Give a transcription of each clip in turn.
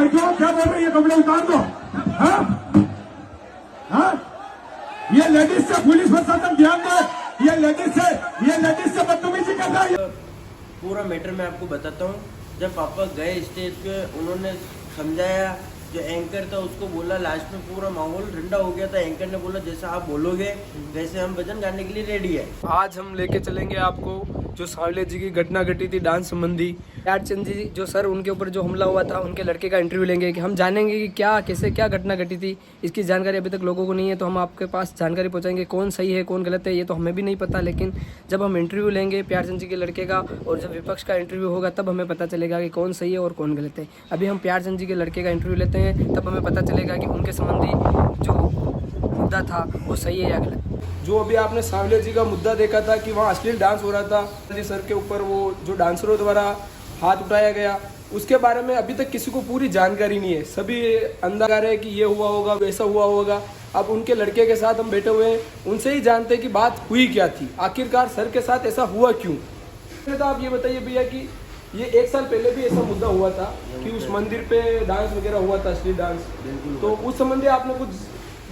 लड़कियों क्या बोल रही है, कपड़े उतार दो। हाँ? हाँ? ये लेडीज से पुलिस प्रशासन ध्यान दे, ये लेडीज से बदतमीजी कर रहा है। पूरा मैटर मैं आपको बताता हूँ। जब पापा गए स्टेज पे, उन्होंने समझाया, जो एंकर था उसको बोला, लास्ट में पूरा माहौल ठंडा हो गया था। एंकर ने बोला जैसा आप बोलोगे वैसे हम भजन गाने के लिए रेडी है। आज हम लेके चलेंगे आपको जो सांवले जी की घटना घटी थी डांस संबंधी। प्यारचंद जी जो सर उनके ऊपर जो हमला हुआ था, उनके लड़के का इंटरव्यू लेंगे कि हम जानेंगे कि क्या कैसे क्या घटना घटी थी। इसकी जानकारी अभी तक लोगों को नहीं है, तो हम आपके पास जानकारी पहुंचाएंगे कौन सही है कौन गलत है, ये तो हमें भी नहीं पता। लेकिन जब हम इंटरव्यू लेंगे प्यारचंद जी के लड़के का और जब विपक्ष का इंटरव्यू होगा तब हमें पता चलेगा कि कौन सही है और कौन गलत है। अभी हम प्यारचंद जी के लड़के का इंटरव्यू लेते हैं, तब हमें पता चलेगा कि उनके संबंधी जो मुद्दा था वो सही है या गलत। जो अभी आपने सांवले जी का मुद्दा देखा था कि वहाँ अश्लील डांस हो रहा था जी सर के ऊपर, वो जो डांसरों द्वारा हाथ उठाया गया, उसके बारे में अभी तक किसी को पूरी जानकारी नहीं है। सभी अंदाजा है कि ये हुआ होगा वैसा हुआ होगा। अब उनके लड़के के साथ हम बैठे हुए हैं, उनसे ही जानते हैं कि बात हुई क्या थी, आखिरकार सर के साथ ऐसा हुआ क्यों। तो आप ये बताइए भैया कि ये 1 साल पहले भी ऐसा मुद्दा हुआ था कि उस मंदिर पे डांस वगैरह हुआ था, अश्लील डांस, तो उस संबंधी आपने कुछ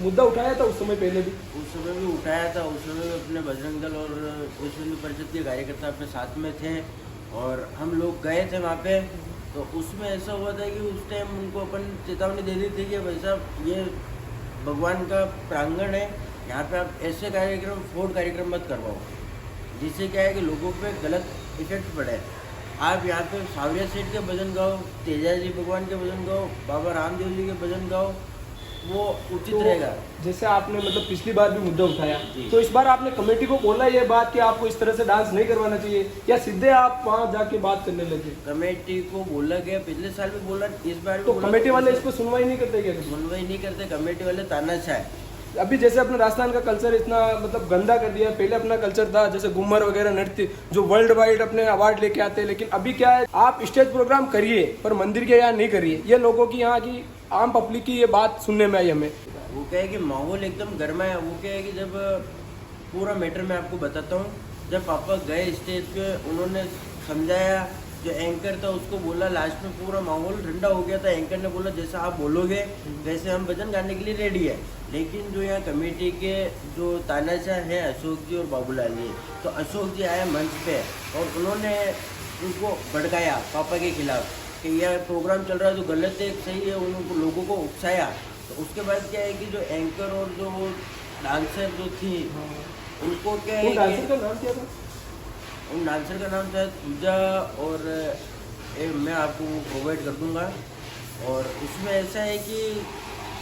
मुद्दा उठाया था उस समय पहले भी? उस समय भी उठाया था। उस समय अपने बजरंग दल और विश्व हिंदू परिषद के कार्यकर्ता अपने साथ में थे और हम लोग गए थे वहाँ पे। तो उसमें ऐसा हुआ था कि उस टाइम उनको अपन चेतावनी दे दी थी कि भाई साहब ये भगवान का प्रांगण है, यहाँ पे आप ऐसे कार्यक्रम फोर्ड कार्यक्रम मत करवाओ, जिससे क्या है कि लोगों पे गलत इफेक्ट पड़े। आप यहाँ पे सावरिया सेठ के भजन गाओ, तेजा जी भगवान के भजन गाओ, बाबा रामदेव जी के भजन गाओ, वो उचित रहेगा। जैसे आपने मतलब पिछली बार भी मुद्दा उठाया, तो इस बार आपने कमेटी को बोला ये बात कि आपको इस तरह से डांस नहीं करवाना चाहिए, या सीधे आप वहाँ जाके बात करने लगे? कमेटी को बोला गया, पिछले साल भी बोला, इस बार भी तो बोला। कमेटी वाले इस पर सुनवाई नहीं करते क्या? सुनवाई नहीं करते कमेटी वाले, तानाशाह है। अभी जैसे अपने राजस्थान का कल्चर इतना मतलब गंदा कर दिया। पहले अपना कल्चर था जैसे घूमर वगैरह नृत्य जो वर्ल्ड वाइड अपने अवार्ड लेके आते हैं, लेकिन अभी क्या है, आप स्टेज प्रोग्राम करिए पर मंदिर के यहाँ नहीं करिए। ये लोगों की यहाँ की आम पब्लिक की ये बात सुनने में आई हमें। वो क्या है कि माहौल एकदम गर्मा है। वो क्या है कि जब पूरा मैटर मैं आपको बताता हूँ। जब पापा गए स्टेज पे, उन्होंने समझाया, जो एंकर था उसको बोला, लास्ट में पूरा माहौल ठंडा हो गया था। एंकर ने बोला जैसा आप बोलोगे वैसे हम भजन गाने के लिए रेडी है। लेकिन जो यहाँ कमेटी के जो तानाशाह हैं अशोक जी और बाबूलाल जी, तो अशोक जी आए मंच पे और उन्होंने उनको भड़काया पापा के खिलाफ कि यह प्रोग्राम चल रहा है तो गलत है, सही है, उनको लोगों को उकसाया। तो उसके बाद क्या है कि जो एंकर और जो वो डांसर जो थी उनको क्या है, डांसर का नाम क्या था? उन डांसर का नाम था पूजा, और मैं आपको प्रोवाइड कर दूंगा। और उसमें ऐसा है कि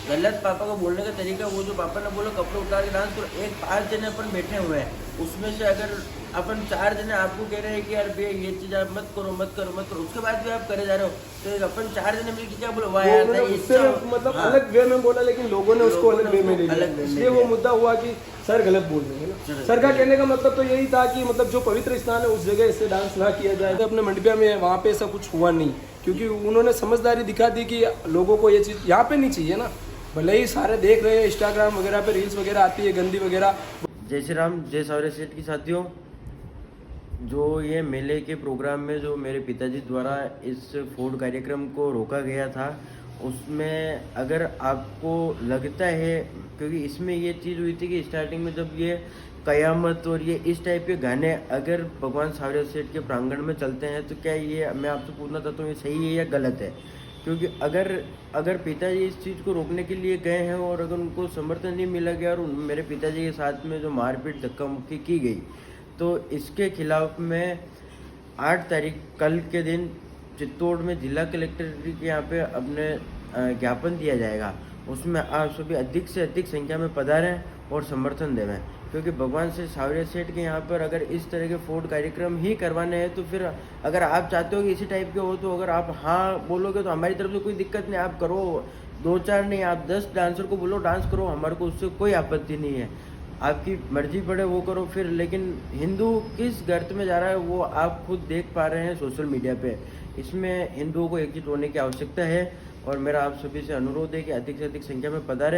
गलत पापा को बोलने का तरीका, वो जो पापा ने बोला कपड़े उतार के डांस करो, 5 जने अपन बैठे हुए हैं, उसमें से अगर अपन 4 जने आपको कह रहे हैं कि यार भैया ये चीज़ आप मत करो मत करो मत करो, उसके बाद भी आप करे जा रहे हो, तो अपन 4 जने मिलकर क्या बोलो, वाह यार उससे मतलब अलग वे में बोला, लेकिन लोगों ने उसको अलग वे में ले लिया, इसलिए वो मुद्दा हुआ कि सर गलत बोल रहे हैं ना। सर का कहने का मतलब तो यही था कि मतलब जो पवित्र स्थान है उस जगह इससे डांस ना किया जाए। अपने मंडपिया में वहाँ पे ऐसा कुछ हुआ नहीं, क्योंकि उन्होंने समझदारी दिखा दी कि लोगों को ये चीज़ यहाँ पे नहीं चाहिए ना। भले ही सारे देख रहे हैं, इंस्टाग्राम वगैरह पे रील्स वगैरह आती है गंदी वगैरह। जय श्री राम, जय सावरिया सेठ की साथियों। जो ये मेले के प्रोग्राम में जो मेरे पिताजी द्वारा इस फोर्ड कार्यक्रम को रोका गया था, उसमें अगर आपको लगता है, क्योंकि इसमें ये चीज़ हुई थी कि स्टार्टिंग में जब ये कयामत और ये इस टाइप के गाने अगर भगवान सावरिया सेठ के प्रांगण में चलते हैं, तो क्या ये, मैं आपसे पूछना चाहता हूँ, ये सही है या गलत है? क्योंकि अगर पिताजी इस चीज़ को रोकने के लिए गए हैं और अगर उनको समर्थन नहीं मिला गया और मेरे पिताजी के साथ में जो मारपीट धक्का मुक्की की गई, तो इसके खिलाफ में 8 तारीख कल के दिन चित्तौड़ में जिला कलेक्टर के यहाँ पे अपने ज्ञापन दिया जाएगा। उसमें आप सभी अधिक से अधिक संख्या में पधारें और समर्थन देवें, क्योंकि भगवान से सावरिया सेठ के यहाँ पर अगर इस तरह के फोर्ड कार्यक्रम ही करवाने हैं, तो फिर अगर आप चाहते हो कि इसी टाइप के हो, तो अगर आप हाँ बोलोगे तो हमारी तरफ से कोई दिक्कत नहीं, आप करो, 2-4 नहीं, आप 10 डांसर को बोलो डांस करो, हमारे को उससे कोई आपत्ति नहीं है, आपकी मर्जी पड़े वो करो फिर। लेकिन हिंदू किस गर्त में जा रहा है वो आप खुद देख पा रहे हैं सोशल मीडिया पे। इसमें हिंदुओं को एकजुट होने की आवश्यकता है और मेरा आप सभी से अनुरोध है कि अधिक से अधिक संख्या में पधारें।